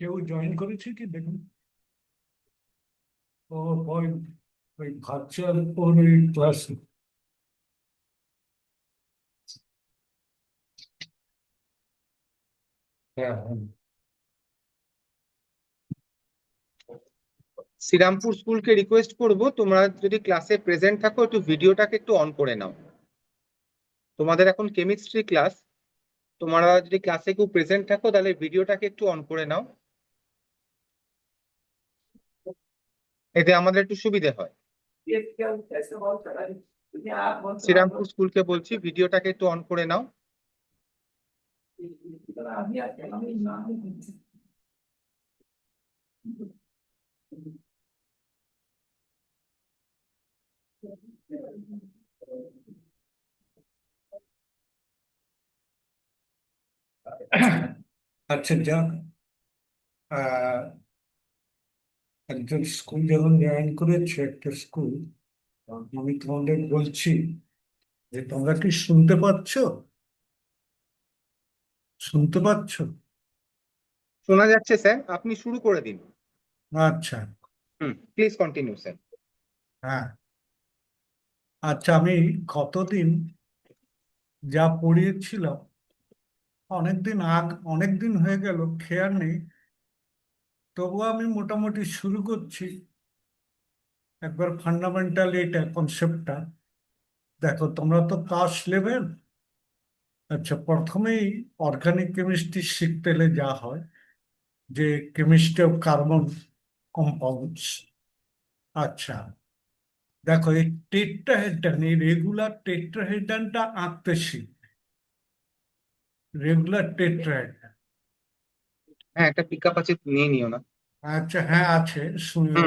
কেউ জয়েন করেছে কি দেখুন। ও ওই ওই ভার্চুয়াল ওই ক্লাস। হ্যাঁ হ্যাঁ। শ্রীরামপুর স্কুলকে রিকোয়েস্ট করব, তোমরা যদি ক্লাসে প্রেজেন্ট থাকো একটু ভিডিওটাকে একটু অন করে নাও। তোমাদের এখন কেমিস্ট্রি ক্লাস, তোমরা যদি ক্লাসে কেউ প্রেজেন্ট থাকো তাহলে ভিডিওটাকে একটু অন করে নাও, এতে আমাদের একটু সুবিধে হয়। শ্রীরামপুর স্কুলকে বলছি ভিডিওটাকে একটু অন করে নাও। আচ্ছা যাক, আহ, একজন স্কুল যখন জয়েন করেছে একটা স্কুল, আমি তোমাদের বলছি যে তোমরা কি শুনতে পাচ্ছ? শুনতে পাচ্ছ? শোনা যাচ্ছে স্যার, আপনি শুরু করে দিন। আচ্ছা। Please continue sir. হ্যাঁ। আচ্ছা, আমি কতদিন যা পড়িয়েছিলাম অনেকদিন হয়ে গেল, খেয়াল নেই। তবুও আমি মোটামুটি শুরু করছি একবার ফান্ডামেন্টাল এটা কনসেপ্টটা। দেখো, তোমরা তো ক্লাস 11। আচ্ছা, প্রথমেই অর্গানিক কেমিস্ট্রি শিখতে এলে যা হয়, যে কেমিস্ট্রি অফ কার্বন কম্পাউন্ডস। আচ্ছা, দেখো এই টেট্রাহেড্রান, এই রেগুলার টেট্রাহেড্রানটা আঁকতে শিখ। রেগুলার টেট্রাহেড্রান। হ্যাঁ, একটা পিক আপ আছে, নিয়ে নিও না। আচ্ছা, হ্যাঁ আছে, শুনে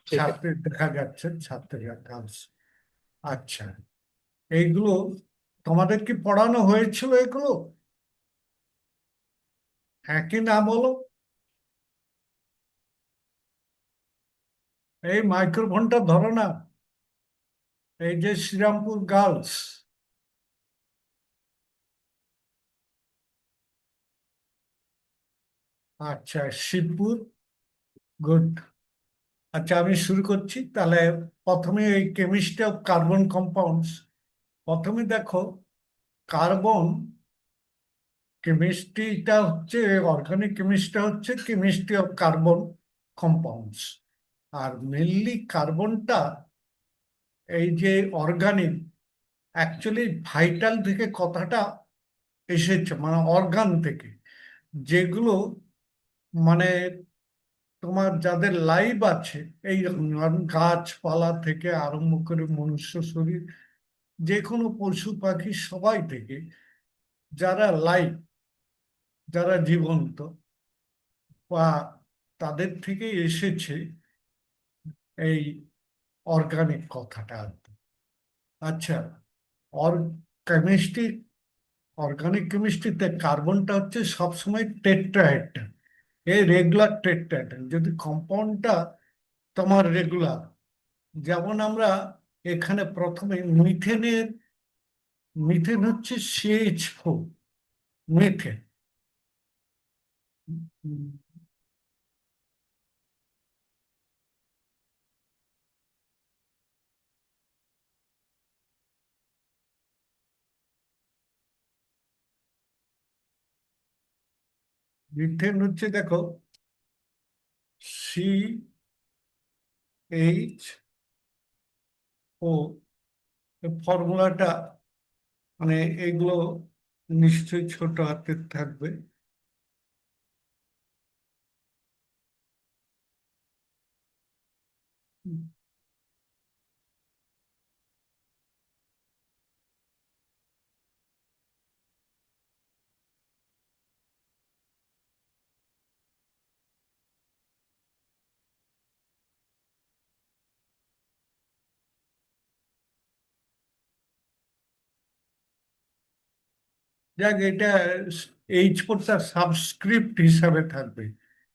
ঠিক আছে। ছাত্রের দেখা যাচ্ছে, ছাত্রের কাজ। আচ্ছা, এইগুলো তোমাদের কি পড়ানো হয়েছিল এগুলো? হ্যাঁ কি না বলো? এই মাইক্রোফোনটা ধরো না। এই যে শ্রীরামপুর গার্লস। আচ্ছা, শিবপুর। গুড। আচ্ছা, আমি শুরু করছি তাহলে। প্রথমে এই কেমিস্ট্রি অফ কার্বন কম্পাউন্ডস। প্রথমে দেখো, কার্বন কেমিস্ট্রিটা হচ্ছে, অর্গানিক কেমিস্ট্রি হচ্ছে কেমিস্ট্রি অফ কার্বন কম্পাউন্ডস। আর মেনলি কার্বনটা, এই যে অর্গানিক, অ্যাকচুয়ালি ভাইটাল থেকে কথাটা এসেছে, মানে অর্গান থেকে, যেগুলো মানে তোমার যাদের লাইভ আছে, এই গাছপালা থেকে আরম্ভ করে মনুষ্য শরীর, যে কোনো পশু পাখি সবাই থেকে, যারা লাইভ, যারা জীবন্ত, বা তাদের থেকে এসেছে এই অর্গানিক কথাটা আর কি। আচ্ছা, অর কেমিস্ট্রি, অর্গানিক কেমিস্ট্রিতে কার্বনটা হচ্ছে সবসময় টেট্রাহেড্রান। এই রেগুলার টেট্রাহেড্রান যদি কম্পাউন্ডটা তোমার রেগুলার, যেমন আমরা এখানে প্রথমে মিথেনের, মিথেন হচ্ছে CH4, মিথেন। মিথেন হচ্ছে, দেখো, CH4। ফর্মুলাটা মানে এগুলো নিশ্চয়ই ছোট হাতের থাকবে। যাক, এটা H4টা সাবস্ক্রিপ্ট হিসাবে থাকবে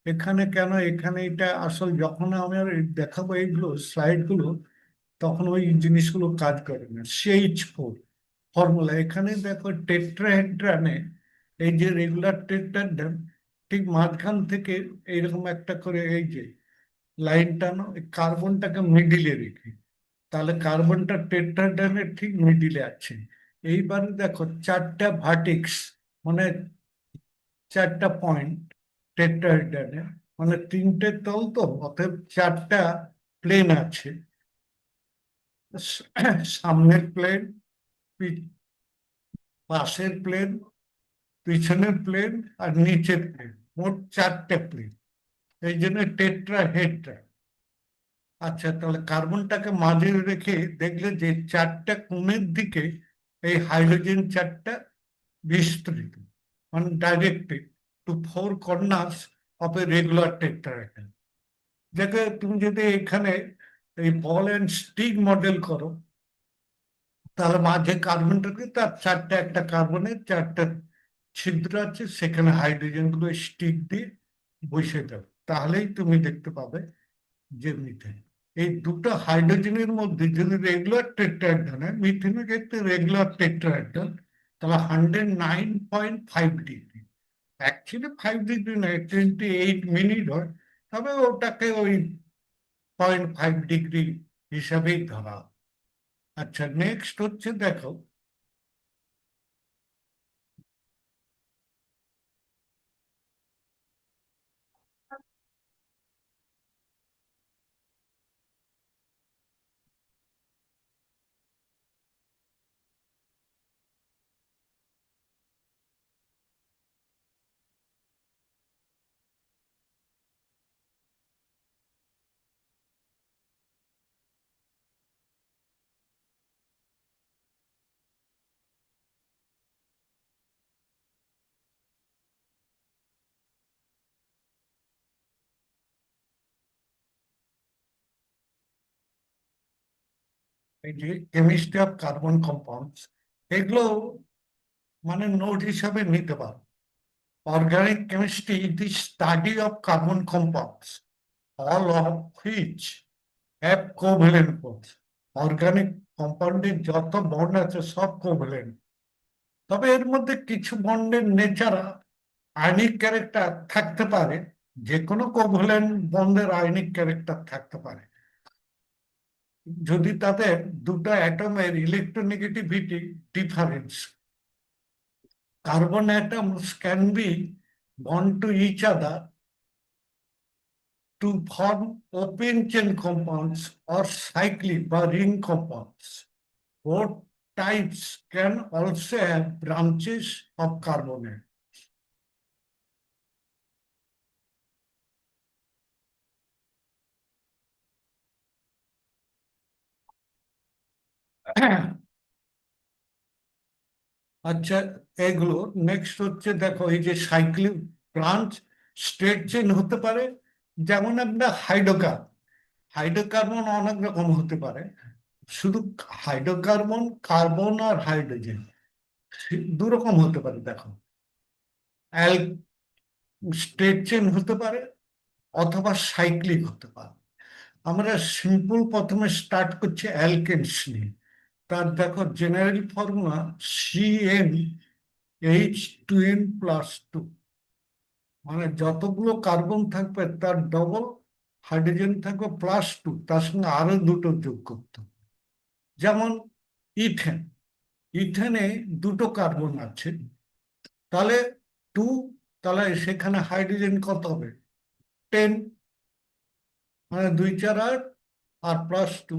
এখানে। কেন এখানে এটা আসল, যখন আমরা দেখাবো এইগুলো স্লাইডগুলো, তখন ওই জিনিসগুলো কাজ করে না। CH4 ফর্মুলা এখানে দেখো, টেট্রাহেড্রানে, এই যে রেগুলার টেট্রাহেড্রান, ঠিক মাঝখান থেকে এইরকম একটা করে এই যে লাইন টানো, এই কার্বনটাকে মিডিলে রেখে, তাহলে কার্বনটা টেট্রাহেড্রানের ঠিক মিডিলে আছে। এইবারে দেখো চারটা ভার্টেক্স, মানে চারটা পয়েন্ট টেট্রাহেড্রানের, মানে তিনটে তল তো, অতএব চারটা প্লেন আছে। সামনের প্লেন, পাশের প্লেন, পিছনের প্লেন, আর নিচের প্লেন, মোট চারটে প্লেন। এই জন্য টেট্রাহেড্রা। আচ্ছা, তাহলে কার্বনটাকে মাঝে রেখে দেখলে যে চারটা কোণের দিকে এই হাইড্রোজেন চারটা বিস্তৃত, মানে directed to four corners of a regular tetrahedron. যাকে তুমি যদি এখানে এই বল এন্ড স্টিক মডেল করো, তাহলে মাঝে কার্বনটাকে, তার চারটা, একটা কার্বনের চারটা ছিদ্র আছে, সেখানে হাইড্রোজেন গুলো স্টিক দিয়ে বসে যাবে, তাহলেই তুমি দেখতে পাবে যে মিথেন। এই দুটো হাইড্রোজেনের মধ্যে যদি রেগুলার টেট্রাহেড্রান হয়, মিথেনের ক্ষেত্রে রেগুলার টেট্রাহেড্রান, তাহলে 109.5 ডিগ্রি, অ্যাকচুয়ালি 5 ডিগ্রি নয়, 28 মিনিট হয়, তবে ওটাকে ওই 0.5 ডিগ্রি হিসাবেই ধরা হয়। আচ্ছা, নেক্সট হচ্ছে দেখো, এই যে কেমিস্ট্রি অফ কার্বন কম্পাউন্ডস, এগুলো মানে নোট হিসাবে নিতে পারো। Organic chemistry is the study of carbon compounds, all of which have covalent bonds. Organic কম্পাউন্ডের যত বন্ড আছে সব কোভ্যালেন্ট, তবে এর মধ্যে কিছু বন্ডের নেচার আয়নিক ক্যারেক্টার থাকতে পারে, যে কোনো কোভ্যালেন্ট বন্ডের আয়নিক ক্যারেক্টার থাকতে পারে যদি তাদের দুটো অ্যাটমের electronegativity difference. Carbon atoms can be bond to each other to form open chain compounds or cyclic or ring compounds. Both types can also have branches of carbonate. আচ্ছা, এগুলো next হচ্ছে দেখো, এই যে সাইক্লিক ব্রাঞ্চ স্ট্রেট চেইন হতে পারে, যেমন একটা হাইড্রোকার্বন অনেক রকম হতে পারে। শুধু হাইড্রোকার্বন, কার্বন আর হাইড্রোজেন দু রকম হতে পারে। দেখো, অ্যাল স্ট্রেট চেইন হতে পারে অথবা সাইক্লিক হতে পারে। আমরা সিম্পল প্রথমে স্টার্ট করছি অ্যালকেনস নিয়ে। তার দেখো জেনারেল ফর্মুলা CnH2n+2, মানে যতগুলো কার্বন থাকবে তার ডবল হাইড্রোজেন থাকবে +2, তার সঙ্গে আরো দুটো যোগ করতে হবে। যেমন ইথেন, ইথেনে দুটো কার্বন আছে, তাহলে 2, তাহলে সেখানে হাইড্রোজেন কত হবে? 10, মানে 2 4 8 আর +2।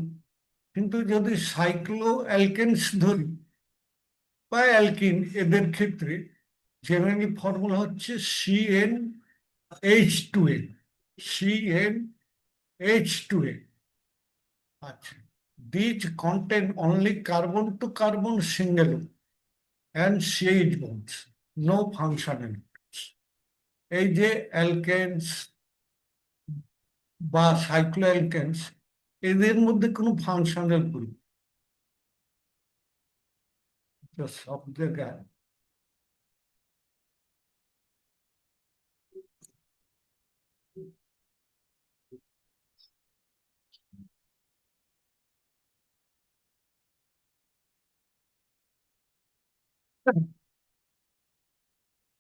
কিন্তু যদি সাইক্লো অ্যালকেনস ধরি বা অ্যালকিন, এদের ক্ষেত্রে জেনারেলি ফর্মুলা হচ্ছে CnH2n, CnH2n। আচ্ছা, these contain only carbon to carbon single and CH bonds, no functional groups। এই যে অ্যালকেনস বা সাইক্লো অ্যালকেনস, এদের মধ্যে কোনো ফাংশনাল গ্রুপ সব জায়গায়।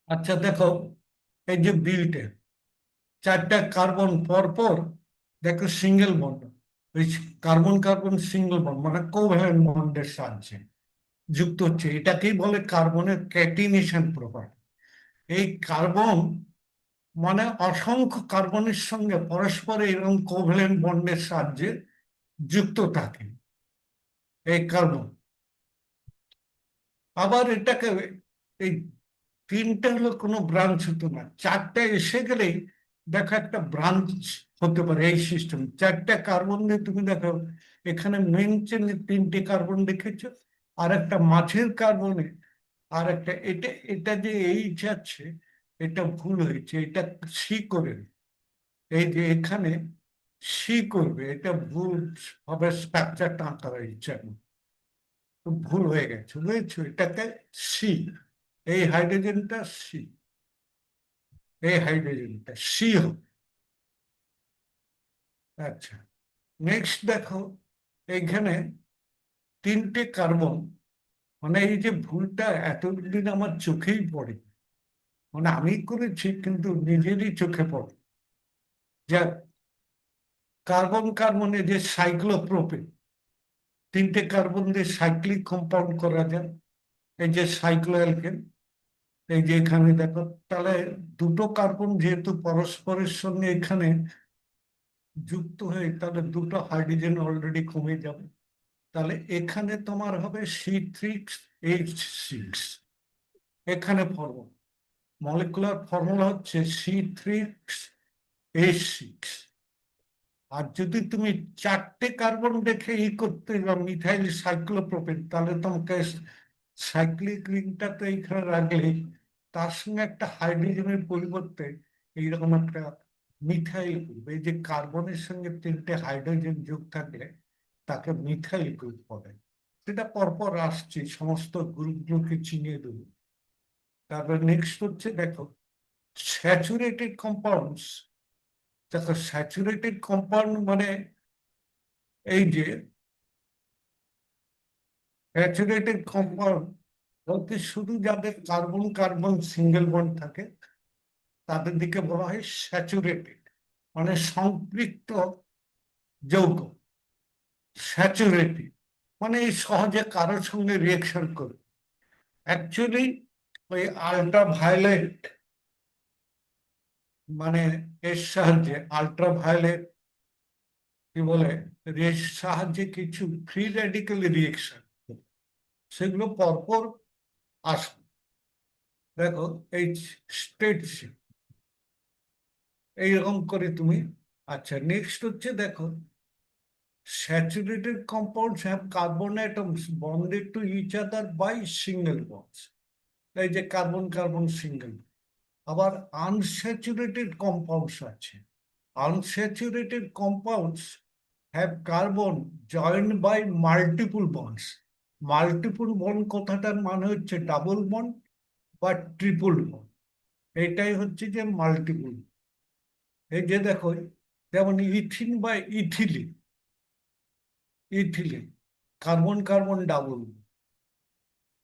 আচ্ছা দেখো, এই যে বিল্টে চারটা কার্বন পর পর দেখো সিঙ্গেল বন্ড, ওই কার্বন কার্বন সিঙ্গেল বন্ড মানে কোভ্যালেন্ট বন্ডের সাহায্যে যুক্ত হচ্ছে, এটাকেই বলে কার্বনের ক্যাটিনেশন প্রপার্টি। এই কার্বন মানে অসংখ্য কার্বনের সঙ্গে পরস্পর এরকম কোভ্যালেন্ট বন্ডের সাহায্যে যুক্ত থাকে এই কার্বন। আবার এটাকে এই তিনটা হলো কোনো ব্রাঞ্চ হতো না, চারটা এসে গেলেই দেখো একটা ব্রাঞ্চ হতে পারে এই সিস্টেম। চারটা কার্বন দিয়ে তুমি দেখো এখানে মেন চেনে তিনটে কার্বন দেখেছো, আর একটা মাঝের কার্বনে আর একটা, এটা এটা যে এইচ আছে এটা ভুল হয়েছে, এটা সি করে, এই যে এখানে সি করবে, এটা ভুল হবে, স্ট্রাকচারটা আঁকা হয়েছে, তো ভুল হয়ে গেছে বুঝেছো, এটাকে সি, এই হাইড্রোজেনটা সি, এই হাইড্রোজেনটা সি হবে। আচ্ছা, নেক্সট দেখো এইখানে তিনটে কার্বন, মানে এই যে ভুলটা এতদিন আমার চোখেই পড়ে, মানে আমি করেছি কিন্তু নিজেরই চোখে পড়ে, যা কার্বন কার্বনে যে সাইক্লোপ্রোপেন, তিনটে কার্বন দিয়ে সাইক্লিক কম্পাউন্ড করা যায়, এই যে সাইক্লোঅ্যালকেন, এই যে এখানে দেখো, তাহলে দুটো কার্বন যেহেতু পরস্পরের সঙ্গে এখানে যুক্ত হয়ে, তাহলে দুটো হাইড্রোজেন অলরেডি কমে যাবে, তাহলে এখানে তোমার হবে C3H6, এখানে ফর্মুলা, মলিকুলার ফর্মুলা হচ্ছে C3H6। আর যদি তুমি চারটে কার্বন দেখে করতে যাও মিথাইল সাইক্লোপ্রোপেন, তাহলে তোমাকে সাইক্লিক রিংটা তো এইখানে রাখলে তার সঙ্গে একটা হাইড্রোজেনের পরিবর্তে এইরকম একটা মিথাইল গ্রুপ, এই যে কার্বনের সঙ্গে তিনটে হাইড্রোজেন যোগ থাকলে তাকে মিথাইল গ্রুপ বলে। সেটা পরপর আসছে, সমস্ত গ্রুপগুলোকে চিনিয়ে দেবো। তারপর নেক্সট হচ্ছে দেখো স্যাচুরেটেড কম্পাউন্ডস। দেখো স্যাচুরেটেড কম্পাউন্ড মানে এই যে স্যাচুরেটেড কম্পাউন্ড বলতে শুধু যাদের কার্বন কার্বন সিঙ্গেল বন্ড থাকে তাদের দিকে বলা হয় স্যাচুরেটেড, মানে সম্পৃক্ত যৌগ। স্যাচুরেটেড মানে এই সহজে কারোর সঙ্গে রিয়েকশন করে। অ্যাকচুয়ালি ওই আল্ট্রা ভায়োলেট মানে এর সাহায্যে, আল্ট্রা ভায়োলেট কি বলে, এর সাহায্যে কিছু ফ্রি রেডিক্যাল রিয়েকশন সেগুলো পরপর আসবে। দেখো এই স্টেটশিপ এইরকম করে তুমি। আচ্ছা, নেক্সট হচ্ছে দেখো saturated compounds have carbon atoms bonded to each other by single bonds, এই যে কার্বন কার্বন সিঙ্গেল। আবার আনস্যাচুরেটেড কম্পাউন্ডস আছে, unsaturated compounds have carbon joined by multiple bonds. Multiple bond কথাটার মানে হচ্ছে ডাবল বন্ড বা ট্রিপল বন্ড, এটাই হচ্ছে যে মাল্টিপল। এই যে দেখো যেমন ইথিন বা ethylene, ethylene carbon carbon double,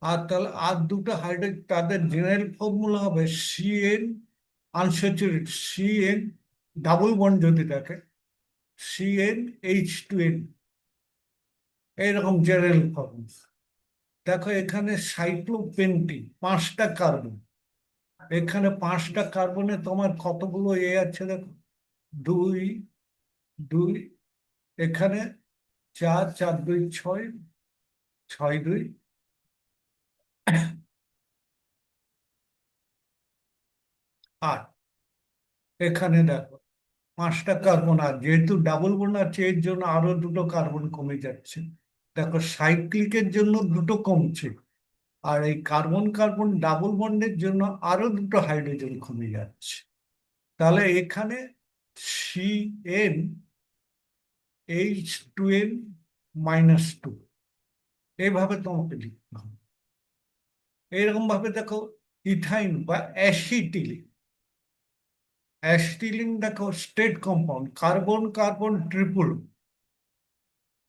আর তাহলে আর দুটো হাইড্রোজেন তাদের জেনারেল ফর্মুলা হবে CN unsaturated, CN double bond যদি থাকে CnH2n, এইরকম জেনারেল ফর্মুলা। দেখো এখানে সাইক্লোপেন্টিন পাঁচটা কার্বন, এখানে পাঁচটা কার্বনে তোমার কতগুলো এ আছে দেখো, দুই দুই, এখানে চার, চার দুই ছয়, ছয় দুই আট, এখানে দেখো পাঁচটা কার্বন, আর যেহেতু ডাবল বন্ড আছে এর জন্য আরো দুটো কার্বন কমে যাচ্ছে। দেখো সাইক্লিকের জন্য দুটো কমছে, আর এই কার্বন কার্বন ডাবল বন্ডের জন্য আরো দুটো হাইড্রোজেন কমে যাচ্ছে। তাহলে এখানে CnH2n-2 এইভাবে তোমাকে লিখতে হবে। এইরকম ভাবে দেখো ইথাইন বা অ্যাসিটিলিন, অ্যাসিটিলিন দেখো state compound, carbon carbon triple,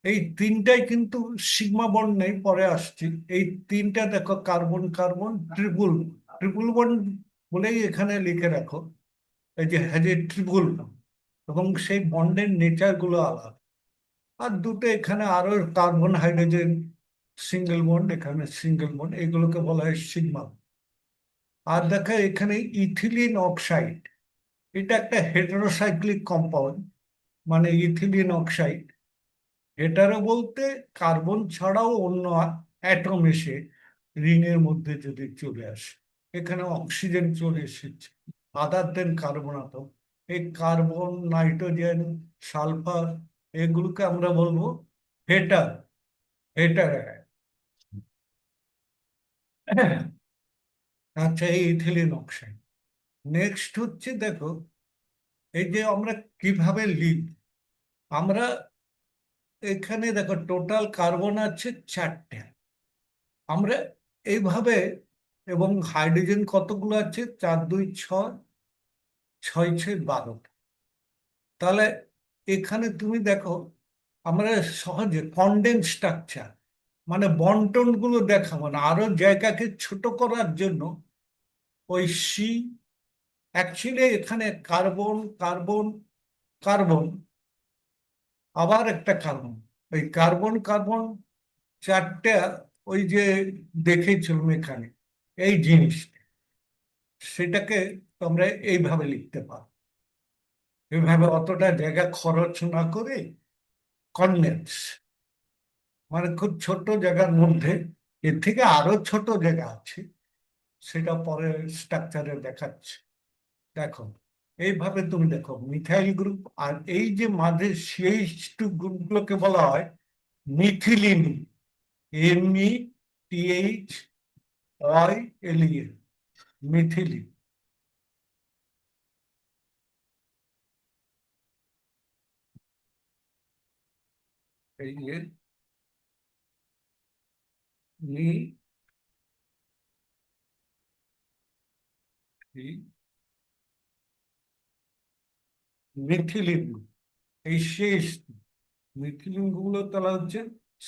এই তিনটাই কিন্তু সিগমা বন্ড নেই, পরে আসছি। এই তিনটা দেখো carbon carbon triple, triple bond বলেই এখানে লিখে রাখো এই যে হ্যাজ এ ট্রিপল বন্ড, এবং সেই বন্ডের নেচার গুলো আলাদা। আর দুটো এখানে আরো কার্বন হাইড্রোজেন সিঙ্গেল বন্ড, এখানে সিঙ্গেল বন্ড, এগুলোকে বলা হয় সিগমা। আর দেখো এখানে ইথিলিন অক্সাইড, এটা একটা হেটারোসাইক্লিক কম্পাউন্ড, মানে ইথিলিন অক্সাইড। হেটারো বলতে কার্বন ছাড়াও অন্য অ্যাটম এসে রিং এর মধ্যে যদি চলে আসে, এখানে অক্সিজেন চলে এসেছে, আদার দেন কার্বন আটম। এই কার্বন, নাইট্রোজেন, সালফার, এগুলোকে আমরা বলবো হেটার, হেটার। আচ্ছা, এই ইথিলিন অক্সাইড। নেক্সট হচ্ছে দেখো, এই যে আমরা কিভাবে লিখ, আমরা এখানে দেখো টোটাল কার্বন আছে 4টে, আমরা এইভাবে, এবং হাইড্রোজেন কতগুলো আছে, 4 2 6, 6 6 12। তাহলে এখানে তুমি দেখো আমরা সহজে কন্ডেন্স স্ট্রাকচার, মানে বন্টন গুলো দেখাবো না, আরো জায়গাকে ছোট করার জন্য ওই সি, অ্যাকচুয়ালি এখানে কার্বন কার্বন কার্বন, আবার একটা কার্বন, ওই কার্বন কার্বন 4টে, ওই যে দেখেছিলাম এখানে এই জিনিস, সেটাকে তোমরা এইভাবে লিখতে পারো, এইভাবে অতটা জায়গা খরচ না করে কনডেন্স, মানে খুব ছোট জায়গার মধ্যে। এর থেকে আরো ছোট জায়গা আছে, সেটা পরে স্ট্রাকচারে দেখাচ্ছে। দেখো এইভাবে তুমি দেখো মিথাইল গ্রুপ, আর এই যে মাঝে সিএইচ টু গ্রুপগুলোকে বলা হয় মিথিলিন, METHYLEN, মিথিলিন। এই যে মিথিলিন, এই শেষ মিথিলিন গুলো তাহলে হচ্ছে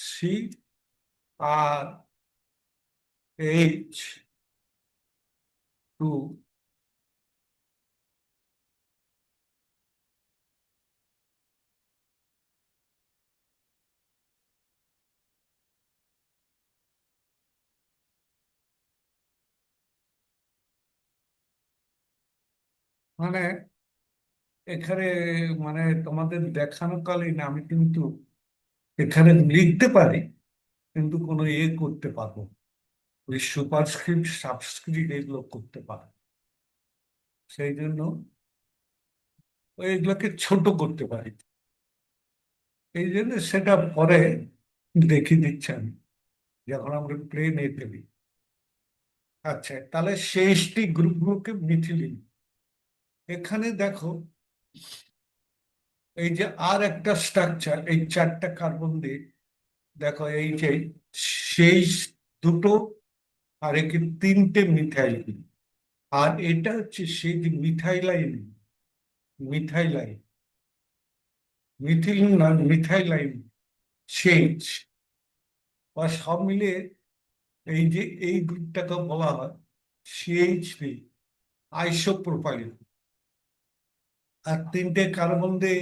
CrH2। মানে এখানে, মানে তোমাদের দেখানোকালীন আমি কিন্তু এখানে লিখতে পারি, কিন্তু কোনো করতে পারবো না। ওই সুপারস্ক্রিপ্ট সাবস্ক্রিপ্ট এগুলো করতে পারে, সেই জন্য এগুলোকে ছোট করতে পারি। এই জন্য সেটা পরে দেখিয়ে দিচ্ছি আমি, যখন আমরা প্লেন এতে দিই। আচ্ছা, তাহলে শেষটি গ্রুপগুলোকে মিথিলিন। এখানে দেখো এই যে আর একটা স্ট্রাকচার, এই 4টা কার্বন দিয়ে, দেখো এই যে শেষ দুটো, আর একে 3টে মিথাইল, আর এটা হচ্ছে সেই যে মিথাইলাইন, মিথাইলাইন, মিথিলিন না, মিথাইলাইন শেষ, বা সব মিলিয়ে এই যে এই গ্রুপটাকে বলা হয় CH3 আইসোপ্রোপাইল। আর 3টে কার্বন দিয়ে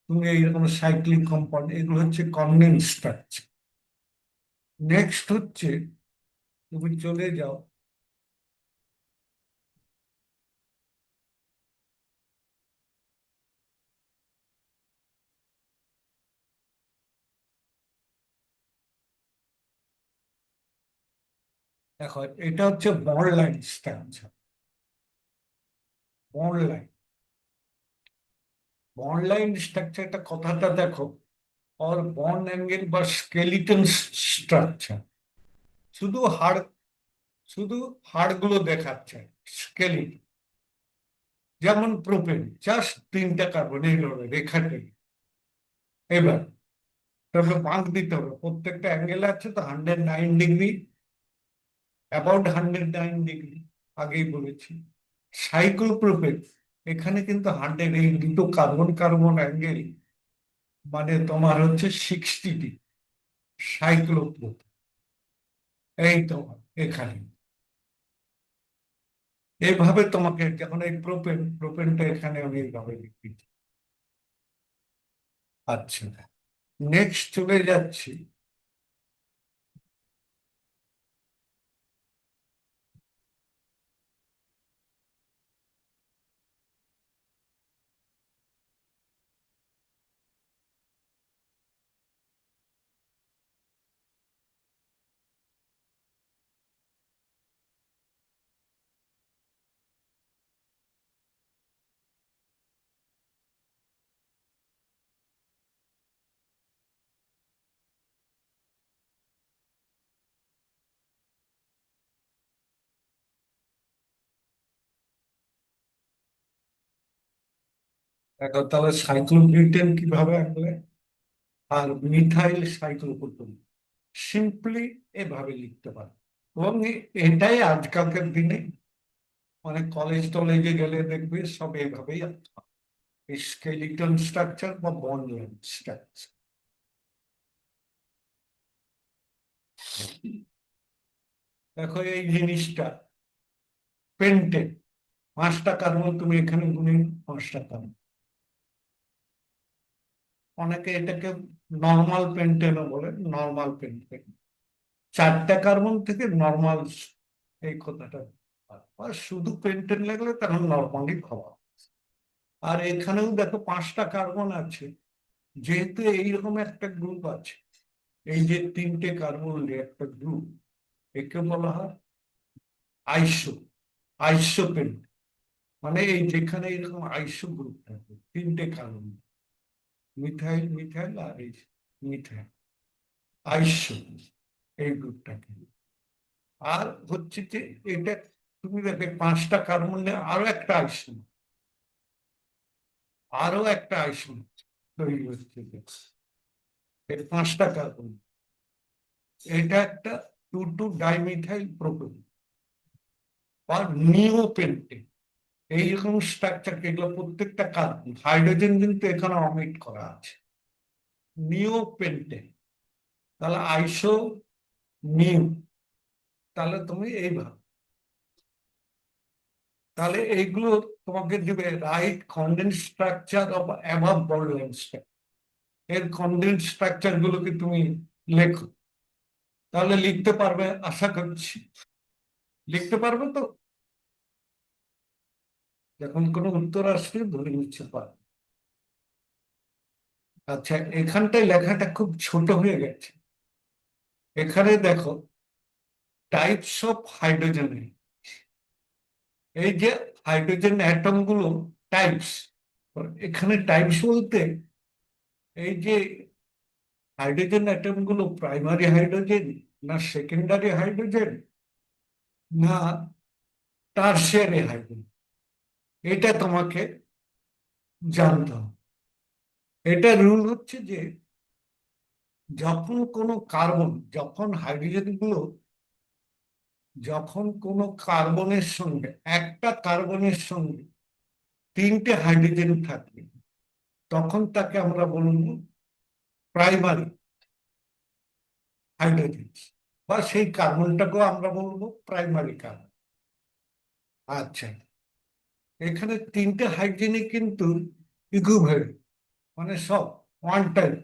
তুমি এইরকম সাইক্লিক কম্পাউন্ড, এগুলো হচ্ছে কনডেন্স স্ট্রাকচার। নেক্সট হচ্ছে, তুমি চলে যাও, দেখো এটা হচ্ছে bond line structure. Bond line, bond line স্ট্রাকচারটা কথাটা দেখো, और बॉन्ड एंगल বা স্কেলিটন স্ট্রাকচার, শুধু হাড়, শুধু হাড়গুলো দেখাচ্ছে, স্কেলিটন। যেমন প্রোপেন, জাস্ট 3টা কার্বন, এইভাবে রেখাতে। এবার তবে বাঁক দিতে হবে, প্রত্যেকটা অ্যাঙ্গেল আছে তো 109 ডিগ্রি, অ্যাবাউট 109 ডিগ্রি, আগেই বলেছি। সাইক্লোপ্রোপেন, এখানে কিন্তু 100, এই দুটো কার্বন কার্বন অ্যাঙ্গেল মানে তোমার হচ্ছে 60 ডিগ্রি। সাইক্লোপ্রোপেন এই তোমার এখানে, এইভাবে তোমাকে, যেমন এই প্রোপেনটা এখানে আমি এইভাবে লিখি। আচ্ছা, নেক্সট চলে যাচ্ছি। দেখো তাহলে সাইক্লোবিউটেন কিভাবে আঁকলে, আর মিথাইল সাইক্লোপ্রোপেন সিম্পলি এভাবে লিখতে পারো। এবং এটাই আজকালকার দিনে অনেক কলেজ টলেজে গেলে দেখবে সব এভাবেই স্কেলিটন স্ট্রাকচার বা বন্ড লেন্থ স্ট্রাকচার। দেখো এই জিনিসটা পেন্টেন, 5টা কার্বন তুমি এখানে গুনে, 5টা কার্বন। অনেকে এটাকে নর্মাল পেন্টেনও বলে, নর্মাল পেন্টেন। 4টা কার্বন থেকে নর্মাল, এই কথাটা। আর শুধু পেন্টেন লাগলে তখন নর্মালি খাওয়া। আর এখানেও দেখো 5টা কার্বন আছে, যেহেতু এইরকম একটা গ্রুপ আছে, এই যে 3টে কার্বন একটা গ্রুপ, একে বলা হয় আইসো, আইসোপেন্ট। মানে এই যেখানে এরকম আইসো গ্রুপ থাকে, 3টে কার্বন, মিথাইল মিথাইল আর এই মিথাইল, আইসো, এই গ্রুপটাকে। আর হচ্ছে যে এটা তুমি দেখবে 5টা কার্বন নিয়ে আরো একটা আইসো তৈরি হচ্ছে, এই 5টা কার্বন। এটা একটা 2,2-ডাইমিথাইল প্রোপেন বা নিওপেন্টেন। এইরকম স্ট্রাকচার, এগুলো প্রত্যেকটা কার্বন, হাইড্রোজেন কিন্তু এখানে অমিট করা আছে। নিওপেন্টেন, তাহলে আইসো নিউ, তাহলে তুমি এইভাবে, তাহলে এইগুলো তোমাকে দিবে right condense structure of above bond line structure. এর কনডেন্স স্ট্রাকচার গুলোকে তুমি লেখো, তাহলে লিখতে পারবে আশা করছি। লিখতে পারবে তো? যখন কোনো উত্তর আসবে ধরে নিচ্ছে পারবে। আচ্ছা, এখানটায় লেখাটা খুব ছোট হয়ে গেছে। এখানে দেখো টাইপস অফ হাইড্রোজেন, এই যে হাইড্রোজেন অ্যাটম গুলো টাইপস। এখানে টাইপস বলতে এই যে হাইড্রোজেন অ্যাটম গুলো প্রাইমারি হাইড্রোজেন, না সেকেন্ডারি হাইড্রোজেন, না টারশিয়ারি হাইড্রোজেন, এটা তোমাকে জানতে হবে। এটা রুল হচ্ছে যে যখন কোনো কার্বন, যখন হাইড্রোজেন গুলো, যখন কোনো কার্বনের সঙ্গে, একটা কার্বনের সঙ্গে 3টে হাইড্রোজেন থাকবে, তখন তাকে আমরা বলবো প্রাইমারি হাইড্রোজেন, বা সেই কার্বনটাকেও আমরা বলবো প্রাইমারি কার্বন। আচ্ছা, এখানে 3টে হাইড্রোজেনে কিন্তু ইকুইভ্যালেন্ট, মানে সব ওয়ান টাইপ।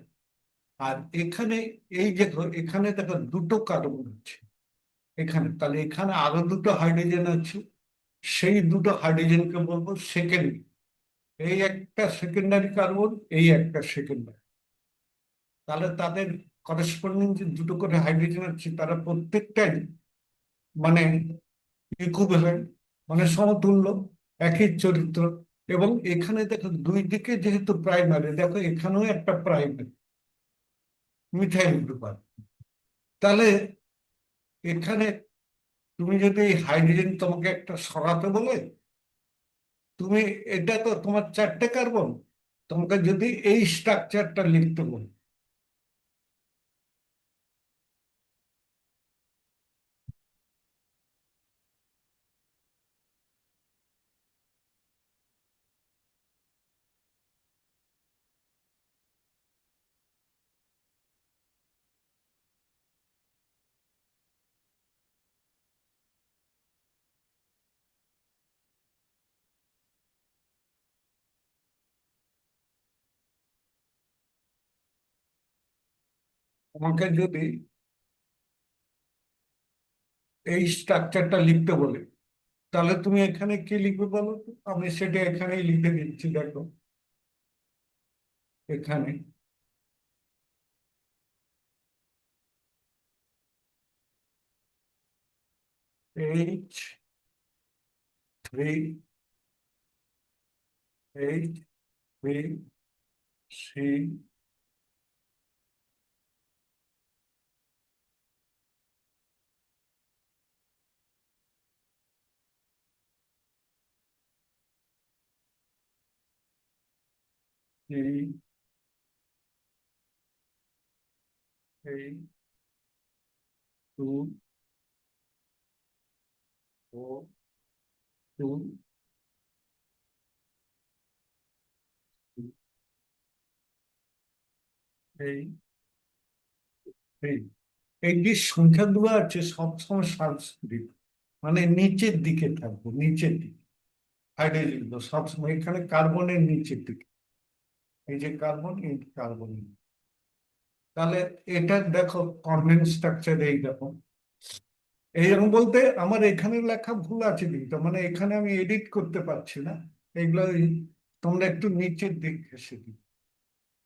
আর এখানে এই যে এখানে দেখো 2টো কার্বন আছে এখানে, তাহলে এখানে আরো 2টো হাইড্রোজেন আছে, সেই 2টো হাইড্রোজেনকে বলবো সেকেন্ডারি। এই একটা সেকেন্ডারি কার্বন, এই একটা সেকেন্ডারি। তাহলে তাদের করেসপন্ডিং যে 2টো করে হাইড্রোজেন আছে, তারা প্রত্যেকটাই মানে ইকুইভ্যালেন্ট, মানে সমতুল্য, একই চরিত্র। এবং এখানে দেখো দুই দিকে যেহেতু প্রাইমারি, দেখো এখানেও একটা প্রাইমারি মিথাইল গ্রুপ আছে। তাহলে এখানে তুমি যদি এই হাইড্রোজেন তোমাকে একটা সরাতে বলে, তুমি, এটা তো তোমার 4টে কার্বন, তোমাকে যদি এই স্ট্রাকচারটা লিখতে বলে, তোমাকে যদি এই স্ট্রাকচারটা লিখতে বলে, তাহলে তুমি এখানে কি লিখবে বলো তো? আমি সেটা এখানেই লিখে দিচ্ছি, দেখো এখানে H3, H3, C, E, A, 2, O, 2, এই এই যে সংখ্যাগুলো আছে সবসময় সাবস্ক্রিপ্ট, মানে নিচের দিকে থাকবো, নিচের দিকে। হাইড্রোজেন তো সবসময় এখানে কার্বনের নিচের দিকে, এই যে কার্বন, এই কার্বন। তাহলে এটা দেখো কনভেন্ট স্ট্রাকচার এইরকম। এইরকম বলতে আমার এখানে লেখা ভুল আছে, কিন্তু মানে এখানে আমি এডিট করতে পারছি না এইগুলো। তোমরা একটু নিচের দিক ঘেসে দিই,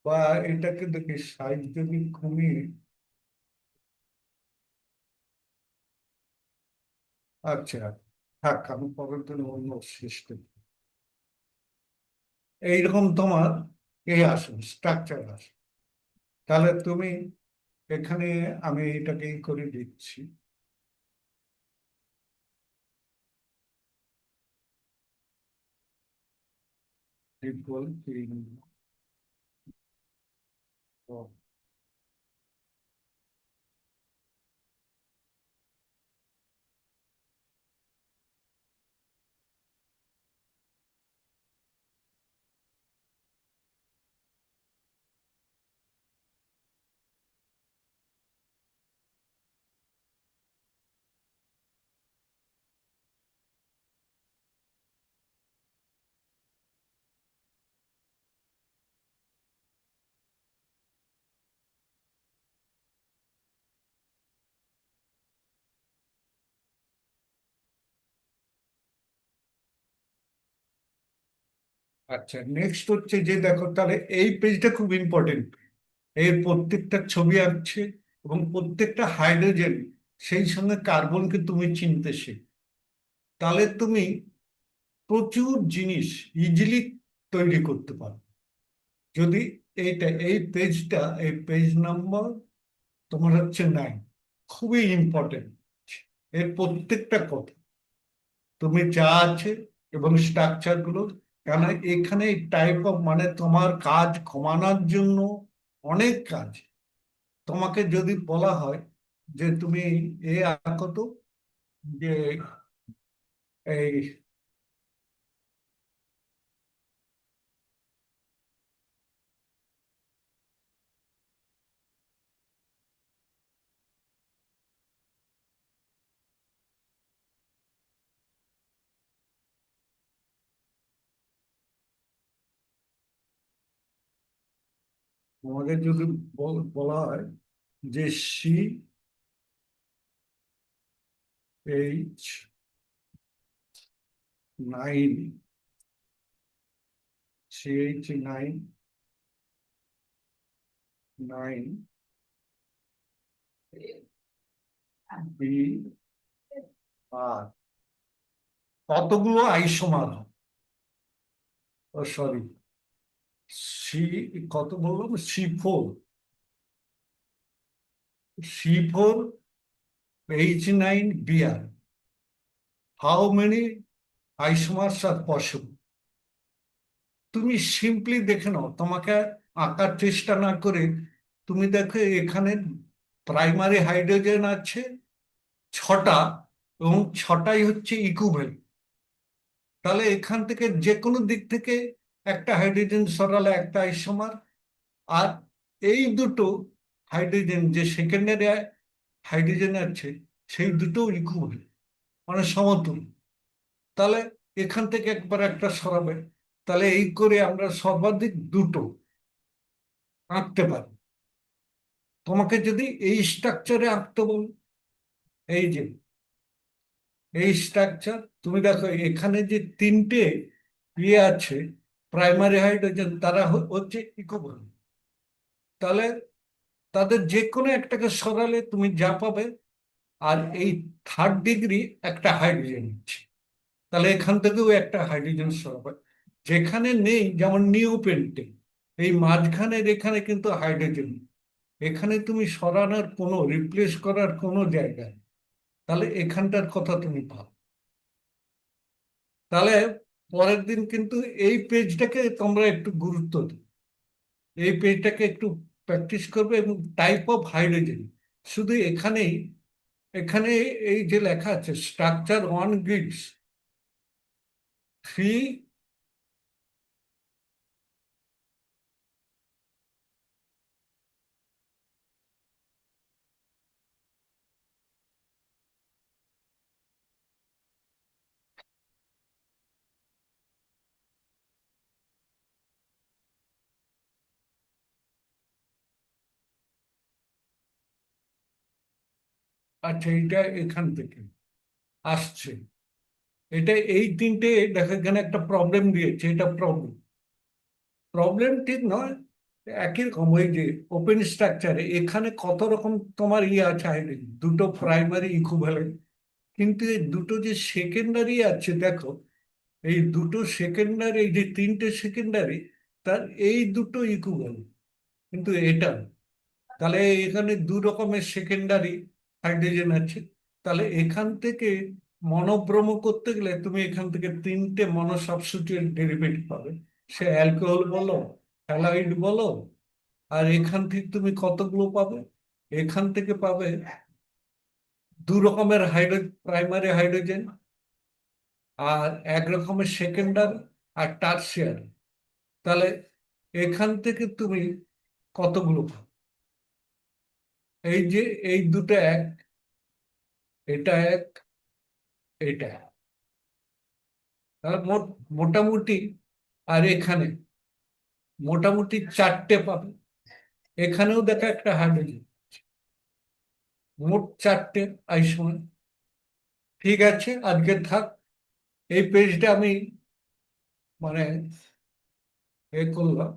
বা এটাকে দেখে সাইজ যদি কমিয়ে, আচ্ছা থাক, আমি পরের দিন অন্য সিস্টেম। এইরকম তোমার আসবে, স্ট্রাকচার আসবে। তাহলে তুমি এখানে, আমি এটাকে করে দিচ্ছি, ট্রিপল তিন। আচ্ছা, নেক্সট হচ্ছে যে দেখো, তাহলে এই পেজটা খুব ইম্পর্টেন্ট। এর প্রত্যেকটা ছবি আঁকছে, এবং প্রত্যেকটা হাইড্রোজেন সেই সঙ্গে কার্বনকে তুমি চিনতে শেখ। তাহলে তুমি প্রচুর জিনিস ইজিলি তৈরি করতে পারো। যদি এই পেজটা, এই পেজ নাম্বার তোমার হচ্ছে 9, খুবই ইম্পর্টেন্ট। এর প্রত্যেকটা কথা তুমি যা আছে এবং স্ট্রাকচার গুলো, কেন এখানে টাইপ অফ, মানে তোমার কাজ কমানোর জন্য অনেক কাজ। তোমাকে যদি বলা হয় যে তুমি আঁকো তো, যে এই তোমাকে যদি বলা হয় যে CH9, CH9 B, আর কতগুলো আইসোমার, ও সরি, সি, কত বললাম, C4H9Br, how many isomers are possible? তুমি সিম্পলি দেখে নাও, তোমাকে আঁকার চেষ্টা না করে তুমি দেখো এখানে প্রাইমারি হাইড্রোজেন আছে 6টা, এবং 6টাই হচ্ছে ইকুভ্যালেন্ট। তাহলে এখান থেকে যে কোনো দিক থেকে একটা হাইড্রোজেন সরালে একটা আইসোমার। আর এই দুটো হাইড্রোজেন যে সেকেন্ডারি হাইড্রোজেন আছে, সেই দুটো ইকুভ্যালেন্ট, মানে সমতুল্য। তাহলে এখান থেকে একবার একটা সরাবে, তাহলে এই করে আমরা সর্বাধিক দুটো আঁকতে পারি। তোমাকে যদি এই স্ট্রাকচারে আঁকতে বল, এই যে এই স্ট্রাকচার, তুমি দেখো এখানে যে তিনটে ইয়ে আছে প্রাইমারি হাইড্রোজেন, তারা হচ্ছে ইকুইভ্যালেন্ট। তাহলে তাদের যে কোনো একটাকে সরালে তুমি যা পাবে, আর এই থার্ড ডিগ্রি একটা হাইড্রোজেন আছে, তাহলে এখান থেকেও একটা হাইড্রোজেন সরাবে। যেখানে নেই, যেমন নিওপেন্টে, এই মাঝখানের এখানে কিন্তু হাইড্রোজেন, এখানে তুমি সরানোর কোনো, রিপ্লেস করার কোনো জায়গা নেই। তাহলে এখানটার কথা তুমি পাও। তাহলে পরের দিন কিন্তু এই পেজটাকে তোমরা একটু গুরুত্ব দিও, এই পেজটাকে একটু প্র্যাকটিস করবে, এবং টাইপ অফ হাইড্রোজেন শুধু এখানেই, এখানে এই যে লেখা আছে স্ট্রাকচার ওয়ান গিভস থ্রি, আচ্ছা এটা এখান থেকে আসছে, এটা এই তিনটে, দেখো এখানে একটা প্রবলেম দিয়েছে, এটা প্রবলেম, প্রবলেম ঠিক নয়, একই রকম। ওই যে ওপেন স্ট্রাকচারে এখানে কত রকম তোমার ইয়ে আছে হাইড্রোজেন, দুটো প্রাইমারি ইকুইভ্যালেন্ট, কিন্তু এই দুটো যে সেকেন্ডারি আছে দেখো, এই দুটো সেকেন্ডারি, এই যে তিনটে সেকেন্ডারি, তার এই দুটো ইকুইভ্যালেন্ট, কিন্তু এটা না। তাহলে এখানে দু রকমের সেকেন্ডারি হাইড্রোজেন আছে। তাহলে এখান থেকে মনোব্রোম করতে গেলে তুমি এখান থেকে তিনটে মনো সাবস্টিটিউয়েন্ট ডেরিভেটিভ পাবে, সে অ্যালকোহল বলো, হ্যালাইড বলো। আর এখান থেকে তুমি কতগুলো পাবে, এখান থেকে পাবে দু রকমের প্রাইমারি হাইড্রোজেন, আর এক রকমের সেকেন্ডারি আর টারসিয়ারি। তাহলে এখান থেকে তুমি কতগুলো পাবে, এই যে এই দুটো এক, এটা এক, এটা এক। তাহলে মোটামুটি, আর এখানে মোটামুটি চারটে পাবে, এখানেও দেখা একটা হাইড্রোজেন, মোট চারটে আইসোমার। ঠিক আছে, আজকে থাক, এই পেজটা আমি মানে এ করলাম।